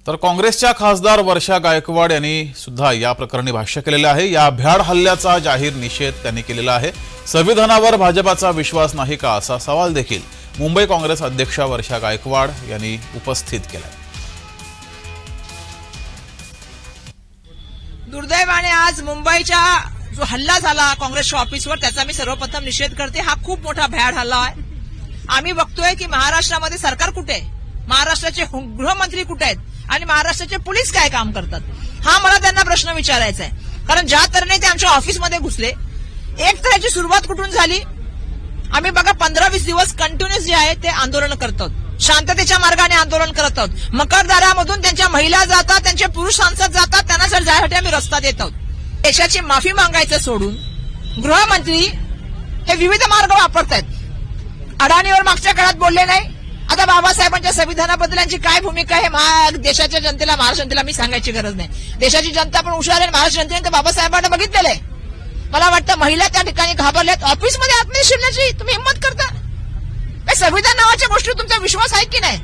तर काँग्रेसच्या खासदार वर्षा गायकवाड यांनी सुद्धा या प्रकरणी भाष्य केलेले आहे। या भ्याड हल्ल्याचा जाहीर निषेध त्यांनी केलेला आहे। संविधानावर भाजपाचा विश्वास नाही का असा सवाल देखील मुंबई काँग्रेस अध्यक्षा वर्षा गायकवाड यांनी उपस्थित केला। दुर्दैवाने आज मुंबईचा जो हल्ला झाला काँग्रेसच्या ऑफिसवर त्याचा मी सर्वप्रथम निषेध करते। हा खूप मोठा भ्याड हल्ला आहे। आम्ही बघतोय की महाराष्ट्रामध्ये सरकार कुठे आहे, महाराष्ट्राचे गृहमंत्री कुठे आहेत आणि महाराष्ट्राचे पोलीस काय काम करतात, हा मला त्यांना प्रश्न विचारायचा आहे। कारण ज्या तऱ्हेने ते आमच्या ऑफिसमध्ये घुसले, एक तर याची सुरुवात कुठून झाली, आम्ही बघा 15-20 दिवस कंटिन्युअस जे आहे ते आंदोलन करतो, शांततेच्या मार्गाने आंदोलन करत आहोत। मकरदारामधून त्यांच्या महिला जातात, त्यांचे पुरुष सांसद जातात, त्यांना जर जायसाठी आम्ही रस्ता देत आहोत। देशाची माफी मागायचं सोडून गृहमंत्री हे विविध मार्ग वापरतायत। अडाणीवर मागच्या काळात बोलले नाही, आता बाबासाहेबांच्या संविधानाबद्दल यांची काय भूमिका आहे देशाच्या जनतेला, महाराष्ट्र जनतेला मी सांगायची गरज नाही। देशाची जनता पण हुशार आहे, महाराष्ट्र जनतेने तर बाबासाहेबांना बघितलेलं आहे। मला वाटतं महिला त्या ठिकाणी घाबरल्यात, ऑफिसमध्ये आत्मनिर्भर शिरण्याची तुम्ही हिंमत करता? संविधान नावाच्या गोष्टी तुमचा विश्वास आहे की नाही?